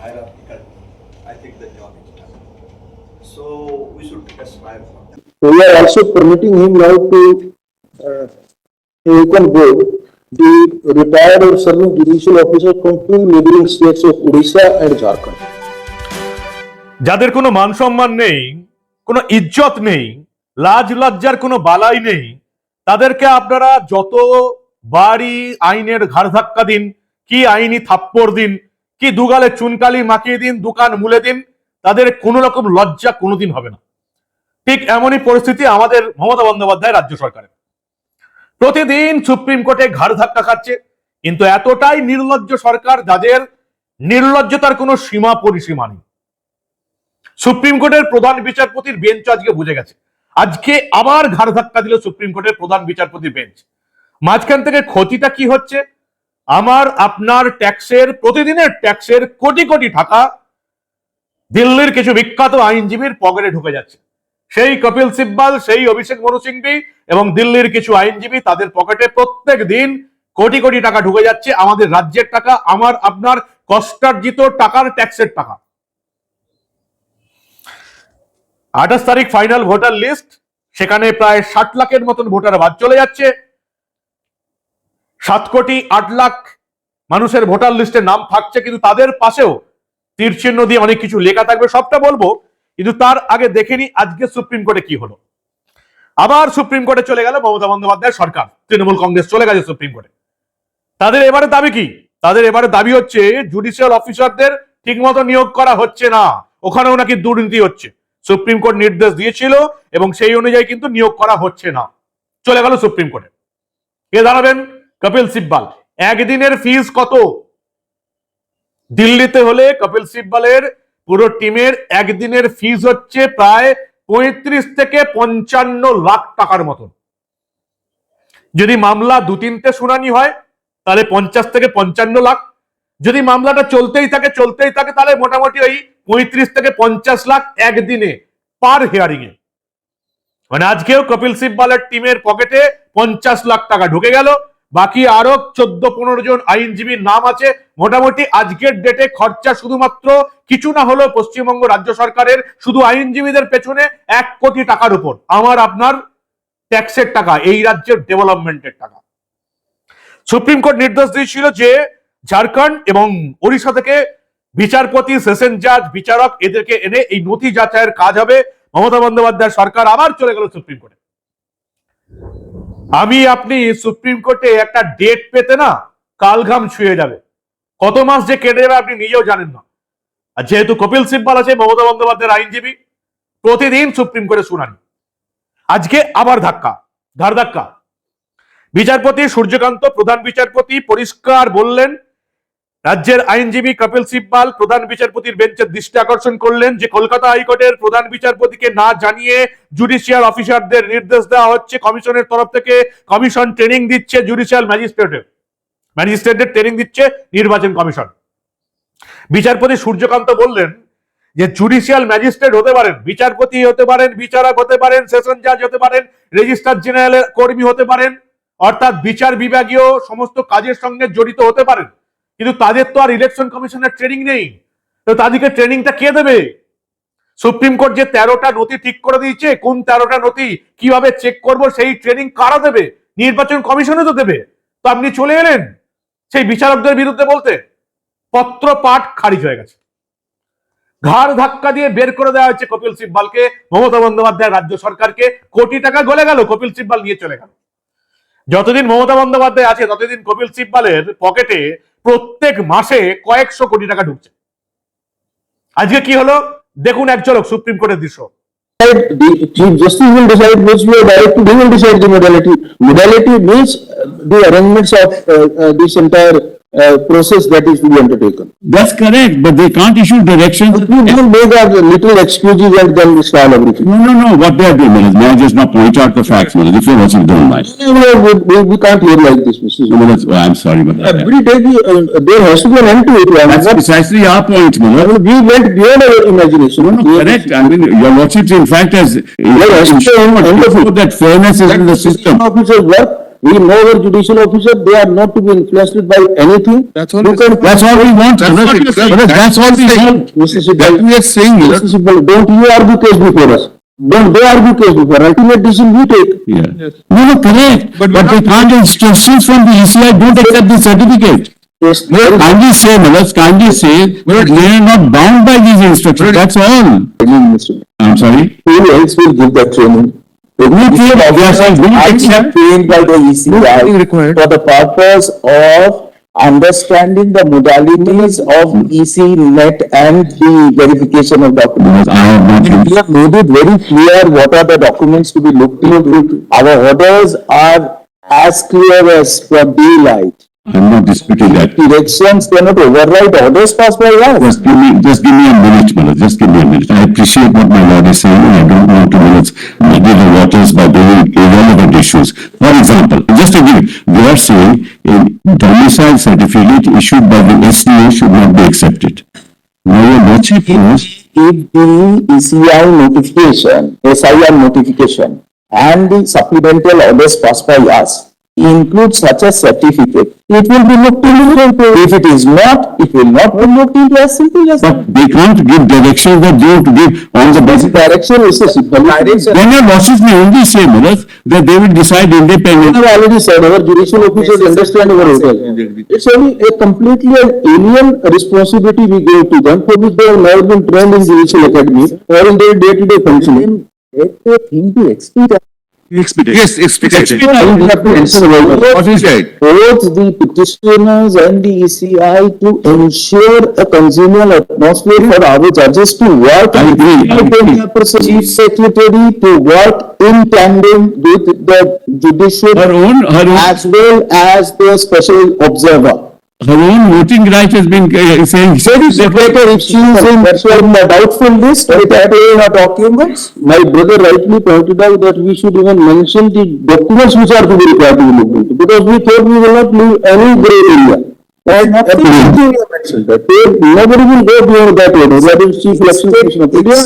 hierarchical, I think the job is done. So we should aspire for that. We are also permitting him now to equal board the retired or serving judicial officer from two neighboring states of Odisha and Jharkhand. যাদের কোনো মান সম্মান নেই, কোনো ইজ্জত নেই, লাজ লজ্জার কোনো বালাই নেই, তাদেরকে আপনারা যত বাড়ি আইনের ঘাড় ধাক্কা দিন, কি আইনি থাপ্পড় দিন, কি দুগালে চুনকালি মাখিয়ে দিন, দোকান মুলে দিন, তাদের কোনো রকম লজ্জা কোনোদিন হবে না। ঠিক এমনই পরিস্থিতি আমাদের মমতা বন্দ্যোপাধ্যায় রাজ্য সরকারের। প্রতিদিন সুপ্রিম কোর্টে ঘাড় ধাক্কা খাচ্ছে, কিন্তু এতটাই নির্লজ্জ সরকার যাদের নির্লজ্জতার কোনো সীমা পরিসীমা নেই। সুপ্রিম কোর্টের প্রধান বিচারপতির বেঞ্চ আজকে বুঝে গেছে, আজকে আবার ঘাড় ধাক্কা দিল সুপ্রিম কোর্টের প্রধান বিচারপতির বেঞ্চ। মাঝখান থেকে ক্ষতিটা কি হচ্ছে? আমার আপনার ট্যাক্সের, প্রতিদিনের ট্যাক্সের কোটি কোটি টাকা দিল্লির কিছু বিখ্যাত আইনজীবীর পকেটে ঢুকে যাচ্ছে। সেই কপিল সিব্বাল, সেই অভিষেক মনু সিংভি এবং দিল্লির কিছু আইনজীবী, তাদের পকেটে প্রত্যেক দিন কোটি কোটি টাকা ঢুকে যাচ্ছে, আমাদের রাজ্যের টাকা, আমার আপনার কষ্টার্জিত টাকার, ট্যাক্সের টাকা। 28 তারিখ ফাইনাল ভোটার লিস্ট, সেখানে প্রায় 60 লাখের মতন ভোটার বাদ চলে যাচ্ছে। 7 কোটি 8 লাখ মানুষের ভোটার লিস্টে নাম থাকছে, কিন্তু তাদের পাশেও তীর চিহ্ন দিয়ে অনেক কিছু লেখা থাকবে, সবটা বলবো। কিন্তু তার আগে দেখে নি আজকে সুপ্রিম কোর্টে কি হলো। আবার সুপ্রিম কোর্টে চলে গেল মমতা বন্দ্যোপাধ্যায় সরকার, তৃণমূল কংগ্রেস চলে গেছে সুপ্রিম কোর্টে। তাদের এবারে দাবি কি? তাদের এবারে দাবি হচ্ছে জুডিশিয়াল অফিসারদের ঠিকমতো নিয়োগ করা হচ্ছে না, ওখানেও নাকি দুর্নীতি হচ্ছে। সুপ্রিম কোর্ট নির্দেশ দিয়েছিল এবং সেই অনুযায়ী কিন্তু নিয়োগ করা হচ্ছে না। চলে গেল সুপ্রিম কোর্টে। কে দাঁড়াবেন? কপিল সিব্বাল। একদিনের ফিস কত? দিল্লিতে হলে কপিল সিব্বালের পুরো টিমের একদিনের ফিস হচ্ছে প্রায় 35 থেকে 55 লাখ টাকার মতন। যদি মামলা 2-3টে শুনানি হয় তাহলে 50 থেকে 55 লাখ। যদি মামলাটা চলতেই থাকে তাহলে মোটামুটি ওই 35 থেকে 50 লাখ একদিনে পার হিয়ারিং এ। মানে আজকেও কপিল সিব্বালের টিমের পকেটে 50 লাখ টাকা ঢুকে গেল। বাকি আরো 14-15 জন আইনজীবীর নাম আছে। মোটামুটি আজকের ডেটে খরচা শুধুমাত্র কিছু না হলেও পশ্চিমবঙ্গ রাজ্য সরকারের শুধু আইনজীবীদের পেছনে 1 কোটি টাকার উপর, আমার আপনার ট্যাক্সের টাকা, এই রাজ্যের ডেভেলপমেন্টের টাকা। সুপ্রিম কোর্ট নির্দেশ দিয়েছিল যে ঝাড়খণ্ড এবং ওড়িশা থেকে বিচারপতি, সেশন জাজ, বিচারক এদেরকে এনে এই নথি যাচাইয়ের কাজ হবে। মমতা বন্দ্যোপাধ্যায় সরকার আবার চলে গেল সুপ্রিম কোর্টে। আমি আপনি সুপ্রিম কোর্টে একটা ডেট পেতে না কাল ঘাম ছুঁয়ে যাবে, কত মাস যে কেটে যাবে আপনি নিজেও জানেন না। আর যেহেতু কপিল সিব্বাল আছে, মমতা বন্দ্যোপাধ্যায়ের আইনজীবী, প্রতিদিন সুপ্রিম কোর্টে শুনানি। আজকে আবার ধাক্কা, ঘাড় ধাক্কা। বিচারপতি সূর্যকান্ত, প্রধান বিচারপতি পরিষ্কার বললেন, রাজ্যের আইনজীবী কপিল সিব্বাল প্রধান বিচারপতির বেঞ্চের দৃষ্টি আকর্ষণ করলেন যে কলকাতা হাইকোর্টের প্রধান বিচারপতিকে না জানিয়ে জুডিশিয়াল অফিসারদের নির্দেশ দেওয়া হচ্ছে কমিশনের তরফ থেকে। কমিশন ট্রেনিং দিচ্ছে জুডিশিয়াল ম্যাজিস্ট্রেটের ট্রেনিং দিচ্ছে নির্বাচন কমিশন। বিচারপতি সূর্যকান্ত বললেন যে জুডিশিয়াল ম্যাজিস্ট্রেট হতে পারেন, বিচারপতি হতে পারেন, বিচারক হতে পারেন, সেশন জাজ হতে পারেন, রেজিস্ট্রার জেনারেলের কর্মী হতে পারেন, অর্থাৎ বিচার বিভাগীয় সমস্ত কাজের সঙ্গে জড়িত হতে পারেন, কিন্তু তাদের তো আর ইলেকশন কমিশনের ট্রেনিং নেই। তো তাদেরকে ট্রেনিংটা কে দেবে? সুপ্রিম কোর্ট যে 13টা নথি ঠিক করে দিয়েছে, কোন 13টা নথি কিভাবে চেক করব সেই ট্রেনিং কারা দেবে? নির্বাচন কমিশনও তো দেবে। তো আপনি চলে এলেন সেই বিচারকদের বিরুদ্ধে বলতে, পত্র পাঠ খারিজ হয়ে গেছে। ঘাড় ধাক্কা দিয়ে বের করে দেওয়া হয়েছে কপিল সিব্বালকে, মমতা বন্দ্যোপাধ্যায় রাজ্য সরকারকে। কোটি টাকা গলে গেল, কপিল সিব্বাল নিয়ে চলে গেল। যতদিন মমতা বন্দ্যোপাধ্যায় আছে ততদিন কপিল সিব্বালের পকেটে প্রত্যেক মাসে কয়েকশো কোটি টাকা ঢুকছে। আজকে কি হলো দেখুন এক ঝলক সুপ্রিম কোর্টের দৃশ্য। The Chief Justice will decide which way directly they will decide the modality. Modality means the arrangements of this entire process that is to be undertaken. That's correct, but they can't issue directions. You don't make a little excuses and then style everything. No. What they are doing is, may I just not point out the facts, Manoj, if you're watching, don't mind. We can't hear like this, Mr. No, I'm sorry, but Every day there has to be an end to it. that's precisely our point, Manoj. We went beyond our imagination. Correct. I mean, you're watching it in fact as Yes, that fairness is in the system. Officers work We know our judicial officers, they are not to be influenced by anything. That's all. You can- That's all we want. That's what you're saying. That's all we want. Mr. That Sibal, we are saying, Mr. Sibal, don't you argue case before us. Don't they argue case before, ultimate decision we take. Yeah. No, no, correct. But But we they can't instructions from the ECI, don't accept the certificate. Yes, Kindly say, Malaz, kindly say, they are not bound by these instructions, that's all. Mr. I'm sorry. Who else will give that training? train officers will accept- trained by the ECI required. for the purpose of understanding the modalities of EC net and the verification of documents. Because I have not been. We have made it very clear what are the documents to be looked into. Our orders are as clear as for daylight. I'm not disputing that. Directions cannot override orders passed by us. Just give me a minute, Malaz, just give me a minute. I appreciate what my lord is saying, and I don't want to, muddy the waters by bringing irrelevant issues. For example, just a minute, we are saying a domicile certificate issued by the SDA should not be accepted. Now, your lordship knows, If the ECI notification, SIR notification and the supplemental orders passed by us include such a certificate, it will be looked into. If it is not, it will not be looked into as simple as that. but they can't give directions that they have to give on the basis. Direction is a simple. Then your lordship may only say, Malaz, that they will decide I independently. have already said, our judicial officers understand our order. It's only a completely an alien responsibility we give to them, for which they have never been trained in judicial academy or in their day-to-day functioning. Let the thing be expedite. Yes, expected. I will have to answer about What is that? both the petitioners and the ECI to ensure a congenial atmosphere for our judges to work. I agree, I agree. Chief Secretary to work in tandem with the judicial Her own as well as the special observer. voting right has been saying. Better if she is in the doubtful list with her documents. My brother rightly pointed out that we should even mention the documents which are to be required to be looked into, because we thought we will not leave any gray area. And nobody will go beyond that order, whether it's Chief Election Commission of India or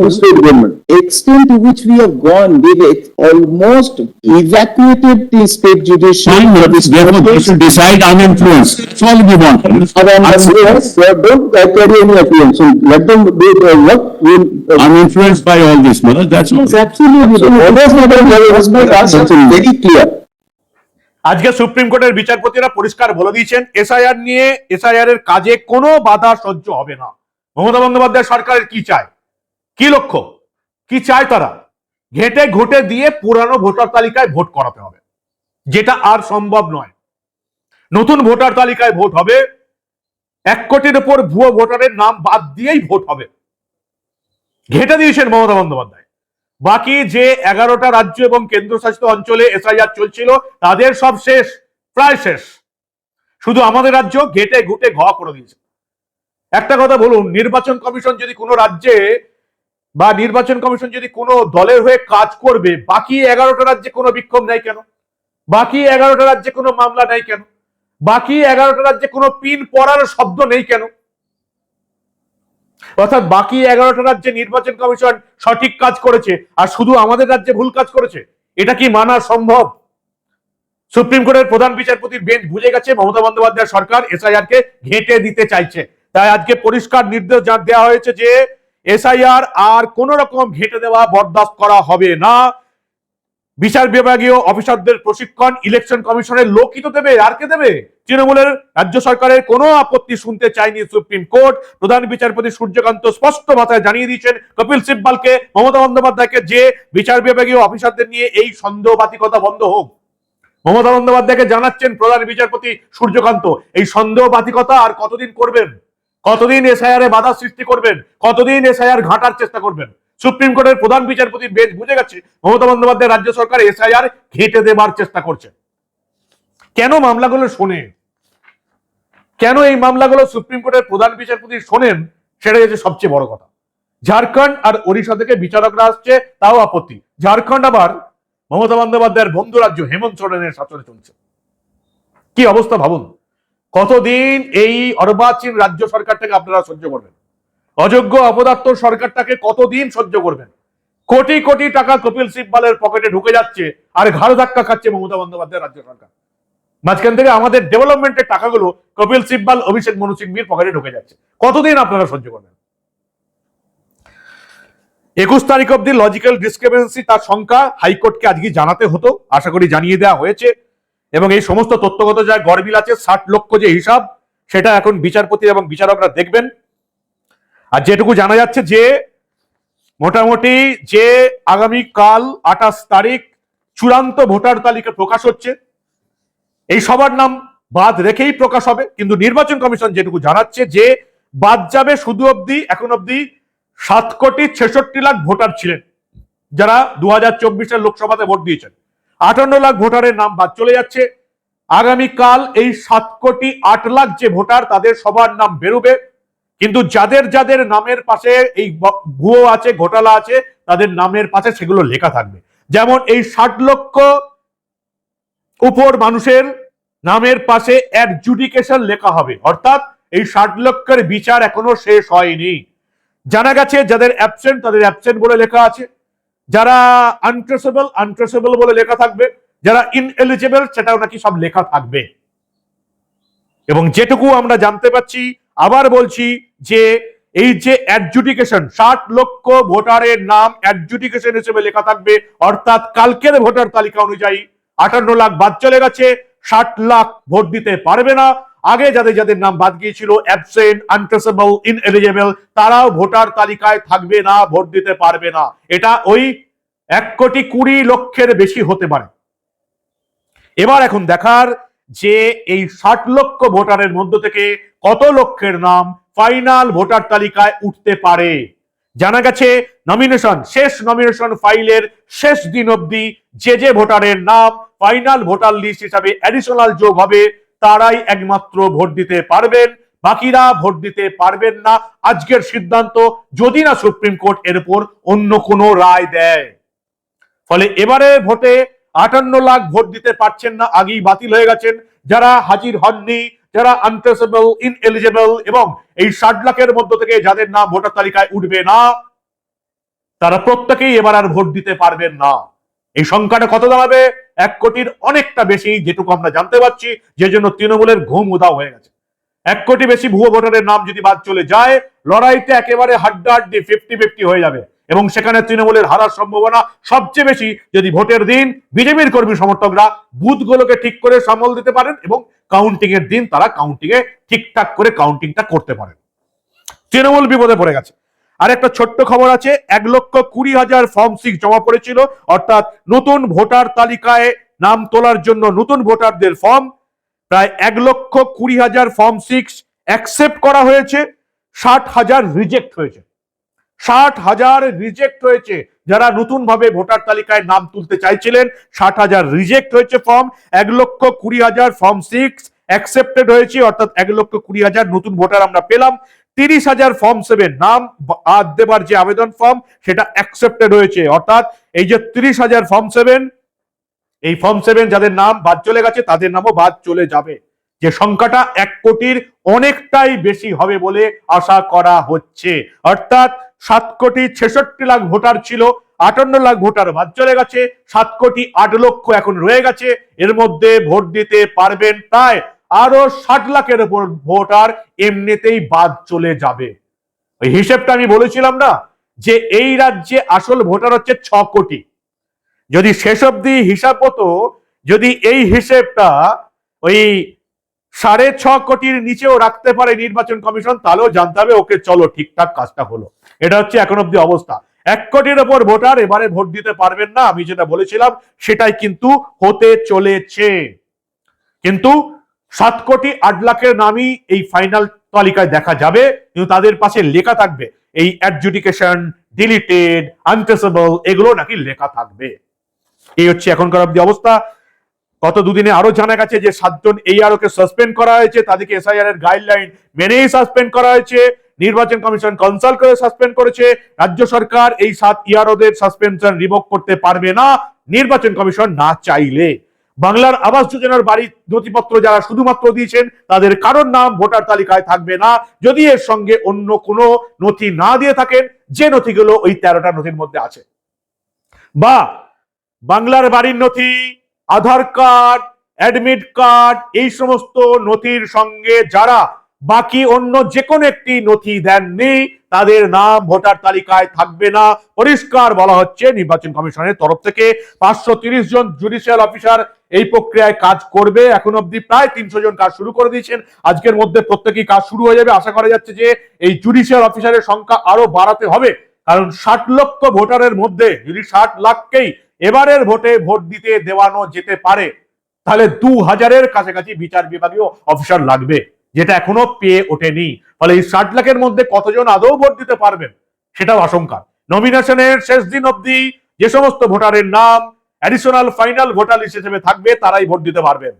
the state government. Extent to which we have gone, we've almost evacuated the state judiciary. Fine, therefore they should decide uninfluenced. That's all we want. Yes, don't carry any affluence, let them do their work. Uninfluenced by all this, Malaz, that's all. Yes, absolutely. The orders not very clear. আজকে supreme কোর্টের বিচারপতিরা পরিষ্কার বলে দিয়েছেন SIR নিয়ে, SIR এর কাজে কোনো বাধা সহ্য হবে না। মমতা বন্দ্যোপাধ্যায় সরকারের কি চায়, কি লক্ষ্য, কি চায় তারা? ঘেটে ঘুটে দিয়ে পুরানো ভোটার তালিকায় ভোট করাতে হবে, যেটা আর সম্ভব নয়। নতুন ভোটার তালিকায় ভোট হবে, 1 কোটির উপর ভুয়ো ভোটারের নাম বাদ দিয়েই ভোট হবে। ঘেটে দিয়েছেন মমতা বন্দ্যোপাধ্যায়। বাকি যে 11টা রাজ্য এবং কেন্দ্রশাসিত অঞ্চলে এসআইআর চলছিল তাদের সব শেষ, প্রায় শেষ। শুধু আমাদের রাজ্য ঘেটে ঘুটে ঘ করে দিয়েছে। একটা কথা বলুন, নির্বাচন কমিশন যদি কোনো রাজ্যে বা নির্বাচন কমিশন যদি কোনো দলের হয়ে কাজ করবে, বাকি 11টা রাজ্যে কোনো বিক্ষোভ নেই কেন? বাকি 11টা রাজ্যে কোনো মামলা নেই কেন? বাকি 11টা রাজ্যে কোনো পিন পড়ার শব্দ নেই কেন? অর্থাৎ বাকি 11টা রাজ্যে নির্বাচন কমিশন সঠিক কাজ করেছে আর শুধু আমাদের রাজ্যে ভুল কাজ করেছে, এটা কি মানা সম্ভব? সুপ্রিম কোর্টের প্রধান বিচারপতির বেঞ্চ বুঝে গেছে মমতা বন্দ্যোপাধ্যায় সরকার এসআইআর কে ঘেঁটে দিতে চাইছে। তাই আজকে পরিষ্কার নির্দেশ দেওয়া হয়েছে যে এসআইআর আর কোন রকম ঘেঁটে দেওয়া বরদাস্ত করা হবে না। বিচার বিভাগীয় অফিসারদের প্রশিক্ষণ ইলেকশন কমিশনের লোকই তো দেবে, আর কে দেবে? তৃণমূলের রাজ্য সরকারের কোনো আপত্তি শুনতে চায়নি সুপ্রিম কোর্ট। প্রধান বিচারপতি সূর্যকান্ত স্পষ্ট ভাষায় জানিয়ে দিয়েছেন কপিল সিব্বলকে, মমতা বন্দ্যোপাধ্যায়কে, যে বিচার বিভাগীয় অফিসারদের নিয়ে এই সন্দেহবাতিকতা বন্ধ হোক। মমতা বন্দ্যোপাধ্যায়কে জানাচ্ছেন প্রধান বিচারপতি সূর্যকান্ত, এই সন্দেহবাতিকতা আর কতদিন করবেন? কতদিন এসআইআর এ বাধা সৃষ্টি করবেন? কতদিন এসআইআর ঘাটার চেষ্টা করবেন? সুপ্রিম কোর্টের প্রধান বিচারপতির বেঞ্চ বুঝে গেছে মমতা বন্দ্যোপাধ্যায় রাজ্য সরকার এসআইআর ঘেঁটে দেবার চেষ্টা করছে। কেন মামলাগুলো শোনে, কেন এই মামলাগুলো সুপ্রিম কোর্টের প্রধান বিচারপতি শোনেন, সেটা হচ্ছে সবচেয়ে বড় কথা। ঝাড়খণ্ড আর ওড়িশা থেকে বিচারকরা আসছে, তাও আপত্তি। ঝাড়খণ্ড আবার মমতা বন্দ্যোপাধ্যায়ের বন্ধু রাজ্য হেমন্ত সোরেনের শাসনে চলছে। কি অবস্থা ভাবুন। কতদিন এই অর্বাচীন রাজ্য সরকারটাকে আপনারা সহ্য করবেন? অযোগ্য অপদার্থ সরকারটাকে কতদিন সহ্য করবেন? কোটি কোটি টাকা কপিল সিব্বালের পকেটে ঢুকে যাচ্ছে আর ঘাড় ধাক্কা খাচ্ছে মমতা বন্দ্যোপাধ্যায় রাজ্য সরকার। মাঝখান থেকে আমাদের ডেভেলপমেন্টের টাকাগুলো কপিল সিব্বাল, অভিষেক মনু সিংভির পকেটে ঢুকে যাচ্ছে। কতদিন আপনারা সহ্য করবেন? 21 তারিখ অব্দি লজিক্যাল ডিসক্রিপেন্সি তার সংখ্যা হাইকোর্টকে আজকে জানাতে হতো, আশা করি জানিয়ে দেওয়া হয়েছে। এবং এই সমস্ত তথ্যগত যা গরমিল আছে, 60 লক্ষ যে হিসাব, সেটা এখন বিচারপতি এবং বিচারকরা দেখবেন। আর যেটুকু জানা যাচ্ছে যে মোটামুটি যে আগামীকাল 28 তারিখ চূড়ান্ত ভোটার তালিকা প্রকাশ হচ্ছে, এই সবার নাম বাদ রেখেই প্রকাশ হবে। কিন্তু নির্বাচন কমিশন যেটুকু জানাচ্ছে যে বাদ যাবে শুধু এখন অব্দি 7,66,00,000 ভোটার ছিলেন যারা 2024-এর লোকসভাতে ভোট দিয়েছেন। 58 লাখ ভোটারের নাম বাদ চলে যাচ্ছে। আগামীকাল এই 7,08,00,000 যে ভোটার, তাদের সবার নাম বেরোবে। কিন্তু যাদের যাদের নামের পাশে এই ভুয়ো আছে, ঘোটালা আছে, তাদের নামের পাশে সেগুলো লেখা থাকবে। যেমন এই 60 লক্ষ উপর মানুষের নামের পাশে অ্যাডজুডিকেশন লেখা হবে, অর্থাৎ এই 60 লক্ষের বিচার এখনো শেষ হয়নি। জানা গেছে যাদের অ্যাবসেন্ট তাদের অ্যাবসেন্ট বলে লেখা আছে, যারা আনট্রেসেবল বলে লেখা থাকবে, যারা ইনএলিজিবল সেটাও নাকি সব লেখা থাকবে। এবং যেটুকু আমরা জানতে পাচ্ছি, আবার বলছি, যে এই যে অ্যাডজুডিকেশন, 60 লক্ষ ভোটারের নাম অ্যাডজুডিকেশন হিসেবে লেখা থাকবে, অর্থাৎ কালকের ভোটার তালিকা অনুযায়ী 58 লাখ বাদ চলে গেছে, 60 লাখ ভোট দিতে পারবে না। আগে যাদের যাদের নাম বাদ গিয়েছিল, অ্যাবসেন্ট, আনট্রেসেবল, ইনএলিজিবল, তারাও ভোটার তালিকায় থাকবে না, ভোট দিতে পারবে না। এটা ওই 1,20,00,000 বেশি হতে পারে। এবার এখন দেখার যে এই 60 লক্ষ ভোটারের মধ্য থেকে কত লক্ষের নাম ফাইনাল ভোটার তালিকায় উঠতে পারে। জানা গেছে শেষ নমিনেশন ফাইলের শেষ দিন অবধি যে ভোটারের নাম ফাইনাল ভোটার লিস্ট হিসাবে অ্যাডিশনাল যোগ হবে, তারাই একমাত্র ভোট দিতে পারবেন, বাকিরা ভোট দিতে পারবেন না। আজকের সিদ্ধান্ত, যদি না সুপ্রিম কোর্ট এর উপর অন্য কোনো রায় দেয়। ফলে এবারে ভোটে 58 লাখ ভোট দিতে পারছেন না, আগেই বাতিল হয়ে গেছেন। যারা হাজির হননি, যারা আনট্রেসেবল, ইনএলিজিবল, এবং এই 60 লাখের মধ্য থেকে যাদের নাম ভোটার তালিকায় উঠবে না, তারা প্রত্যেকেই এবার আর ভোট দিতে পারবেন না। এই সংখ্যাটা কত দাঁড়াবে? 1 কোটির অনেকটা বেশি, যেটুকু আমরা জানতে পারছি, যে জন্য তৃণমূলের ঘুম উধাও হয়ে গেছে। 1 কোটি বেশি ভুয়ো ভোটারের নাম যদি বাদ চলে যায়, লড়াইতে একেবারে হাড্ডাহাড্ডি 50-50 হয়ে যাবে। এবং সেখানে তৃণমূলের হারার সম্ভাবনা সবচেয়ে বেশি যদি ভোটের দিন বিজেপির কর্মী সমর্থকরা বুথগুলোকে ঠিক করে সামাল দিতে পারেন এবং কাউন্টিং এর দিন তারা কাউন্টিংয়ে ঠিকঠাক করে কাউন্টিংটা করতে পারেন। তৃণমূল বিপদে পড়ে গেছে। আর একটা ছোট্ট খবর আছে, 1,20,000 ফর্ম 6 জমা পড়েছিল, অর্থাৎ নতুন ভোটার তালিকায় নাম তোলার জন্য নতুন ভোটারদের ফর্ম প্রায় 1,20,000 ফর্ম 6 অ্যাকসেপ্ট করা হয়েছে, 60,000 রিজেক্ট হয়েছে। 60,000 রিজেক্ট হয়েছে। যারা নতুন ভাবে ভোটার তালিকায় নাম তুলতে চাইছিলেন, 60,000 রিজেক্ট হয়েছে ফর্ম। 1,20,000 ফর্ম 6 অ্যাকসেপ্টেড হয়েছে, অর্থাৎ 1,20,000 নতুন ভোটার আমরা পেলাম। 30,000 ফর্ম 7 নাম বাদ দেবার যে আবেদন ফর্ম, সেটা অ্যাকসেপ্টেড হয়েছে, অর্থাৎ এই যে 30,000 ফর্ম 7, এই ফর্ম 7 যাদের নাম বাদ চলে গেছে তাদের নামও বাদ চলে যাবে। যে সংখ্যাটা 1 কোটির অনেকটাই বেশি হবে বলে আশা করা হচ্ছে। অর্থাৎ 7,66,00,000 ভোটার ছিল, 58 লাখ ভোটার বাদ চলে গেছে, 7,08,00,000 এখন রয়ে গেছে। এর মধ্যে ভোট দিতে পারবেন প্রায় আরো 60 লাখের উপর ভোটার, এমনিতেই বাদ চলে যাবে। ওই হিসেবটা আমি বলেছিলাম না, যে এই রাজ্যে আসল ভোটার হচ্ছে 6 কোটি। যদি শেষ অব্দি হিসাব হতো, যদি এই হিসেবটা ওই 6.5 কোটির নিচেও রাখতে পারে নির্বাচন কমিশন, তাহলেও জানতে হবে ওকে চলো ঠিকঠাক কাজটা হলো। এটা হচ্ছে এখন অব্দি অবস্থা। 1 কোটির ওপর ভোটার এবারে ভোট দিতে পারবেন না, আমি যেটা বলেছিলাম সেটাই কিন্তু হতে চলেছে। কিন্তু 7,08,00,000 নামই এই ফাইনাল তালিকায় দেখা যাবে, কিন্তু তাদের পাশে লেখা থাকবে এই অ্যাডজুডিকেশন, ডিলিটেড, আনট্রেসেবল, এগুলো নাকি লেখা থাকবে। এই হচ্ছে এখনকার অব্দি অবস্থা। গত দুদিনে আরো জানা গেছে যে 7 জন ARO কে সাসপেন্ড করা হয়েছে, তাদেরকে SIR এর গাইডলাইন মেনেই সাসপেন্ড করা হয়েছে। নির্বাচন কমিশন কনসাল্ট করে সাসপেন্ড করেছে। রাজ্য সরকার এই 7 AROদের সাসপেনশন রিভোক করতে পারবে না নির্বাচন কমিশন না চাইলে। বাংলার আবাস যোজনার বাড়ি নথিপত্র যারা শুধুমাত্র দিয়েছেন, তাদের কারোর নাম ভোটার তালিকায় থাকবে না, যদি এর সঙ্গে অন্য কোনো নথি না দিয়ে থাকেন, যে নথিগুলো ওই 13টা নথির মধ্যে আছে। বা বাংলার বাড়ির নথি, আধার কার্ড, অ্যাডমিট কার্ড, এই সমস্ত নথির সঙ্গে যারা বাকি অন্য যে কোনো একটি নথি দেননি তাদের নাম ভোটার তালিকায় থাকবে না। পরিষ্কার বলা হচ্ছে নির্বাচন কমিশনের তরফ থেকে। 530 জন জুডিশিয়াল অফিসার এই প্রক্রিয়ায় কাজ করবে। এখন অব্দি প্রায় 300 জন কাজ শুরু করে দিয়েছেন। আজকের মধ্যে প্রত্যেকেই কাজ শুরু হয়ে যাবে। আশা করা যাচ্ছে যে এই জুডিশিয়াল অফিসারের সংখ্যা আরো বাড়াতে হবে, কারণ 60 লক্ষ ভোটারের মধ্যে যদি 60 লাখকেই এবারের ভোটে ভোট দিতে দেওয়ানো যেতে পারে, তাহলে 2000-এর কাছাকাছি বিচার বিভাগীয় অফিসার লাগবে, যেটা এখনো পেয়ে ওঠেনি। ফলে এই 60 লাখের মধ্যে কতজন আদৌ ভোট দিতে পারবেন সেটাও আশঙ্কা। নমিনেশনের শেষ দিন অবধি যে সমস্ত ভোটারের নাম অ্যাডিশনাল ফাইনাল ভোটার লিস্ট হিসেবে থাকবে তারাই ভোট দিতে পারবেন।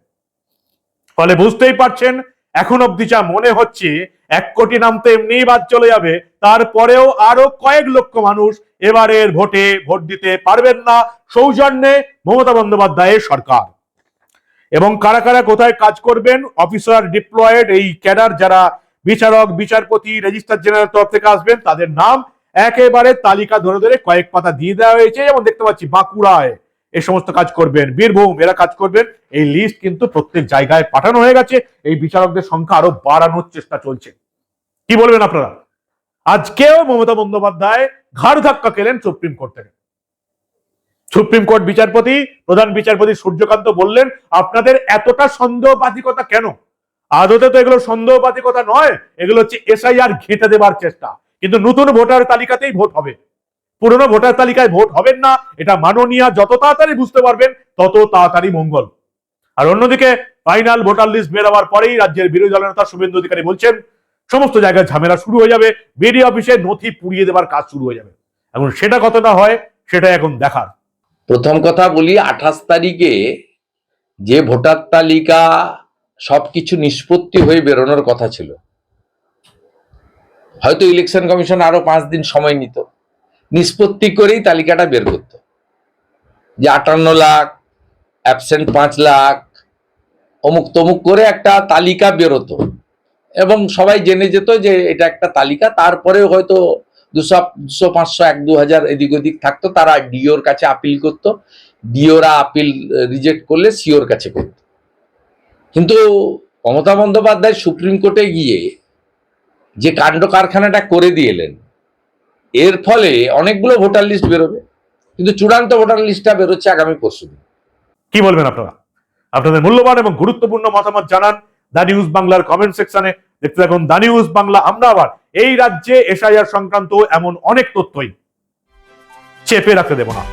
ফলে বুঝতেই পারছেন এখন অব্দি যা মনে হচ্ছে 1 কোটি নাম তো এমনি বাদ চলে যাবে, তারপরেও আরো কয়েক লক্ষ মানুষ এবারের ভোটে ভোট দিতে পারবেন না সৌজন্যে মমতা বন্দ্যোপাধ্যায়ের সরকার। এবং কারা কারা কোথায় কাজ করবেন, অফিসার ডিপ্লয়েড এই ক্যাডার যারা বিচারক, বিচারপতি, রেজিস্ট্রার জেনারেল তরফ থেকে আসবেন তাদের নাম একেবারে তালিকা ধরে ধরে কয়েক পাতা দিয়ে দেওয়া হয়েছে। যেমন দেখতে পাচ্ছি বাঁকুড়ায় এই সমস্ত কাজ করবেন, বীরভূম এরা কাজ করবেন। এই লিস্ট কিন্তু প্রত্যেক জায়গায় পাঠানো হয়ে গেছে। এই বিচারকদের সংখ্যা আরো বাড়ানোর চেষ্টা চলছে। কি বলবেন আপনারা? আজকেও মমতা বন্দ্যোপাধ্যায় ঘাড় ধাক্কা খেলেন সুপ্রিম কোর্ট থেকে। সুপ্রিম কোর্ট বিচারপতি, প্রধান বিচারপতি সূর্যকান্ত বললেন, আপনাদের এতটা সন্দেহবাদিকতা কেন? আদতে তো এগুলো সন্দেহবাদিকতা নয়, এগুলো হচ্ছে এসআইআর ঘেঁটে দেবার চেষ্টা। কিন্তু নতুন ভোটার তালিকাতেই ভোট হবে, পুরনো ভোটার তালিকায় ভোট হবেন না। এটা মাননীয়, যত তাড়াতাড়ি বুঝতে পারবেন তত তাড়াতাড়ি মঙ্গল। আর অন্যদিকে ফাইনাল ভোটার লিস্ট বেরোবার পরেই রাজ্যের বিরোধী দলনেতা শুভেন্দু অধিকারী বলছেন সমস্ত জায়গায় ঝামেলা শুরু হয়ে যাবে, বিডি অফিসে নথি পুড়িয়ে দেবার কাজ শুরু হয়ে যাবে। এখন সেটা কতটা হয় সেটা এখন দেখার। প্রথম কথা বলি, 28 তারিখে যে ভোটার তালিকা সবকিছু নিষ্পত্তি হয়ে বেরোনোর কথা ছিল, হয়তো ইলেকশন কমিশন আরো 5 দিন সময় নিত, নিষ্পত্তি করেই তালিকাটা বের করত, যে 58 লাখ, অ্যাবসেন্ট 5 লাখ, অমুক তমুক করে একটা তালিকা বেরোতো এবং সবাই জেনে যেত যে এটা একটা তালিকা। তারপরে হয়তো 200, 500, 1-2 হাজার এদিক ওদিক থাকতো, তারা ডিওর কাছে আপিল করতো, ডিওরা আপিল রিজেক্ট করলে সিওর কাছে করত। কিন্তু মমতা বন্দ্যোপাধ্যায় সুপ্রিম কোর্টে গিয়ে যে কাণ্ড কারখানাটা করে দিয়েলেন, এর ফলে অনেকগুলো ভোটার লিস্ট বেরোবে, কিন্তু চূড়ান্ত ভোটার লিস্টটা বেরোচ্ছে আগামী পরশুদিন। কি বলবেন আপনারা? আপনাদের মূল্যবান এবং গুরুত্বপূর্ণ মতামত জানান দা নিউজ বাংলার কমেন্ট সেকশনে। দেখতে থাকুন দা নিউজ বাংলা। আমরা আবার এই রাজ্যে এসআইআর সংক্রান্ত এমন অনেক তথ্যই চেপে রাখতে দেব না।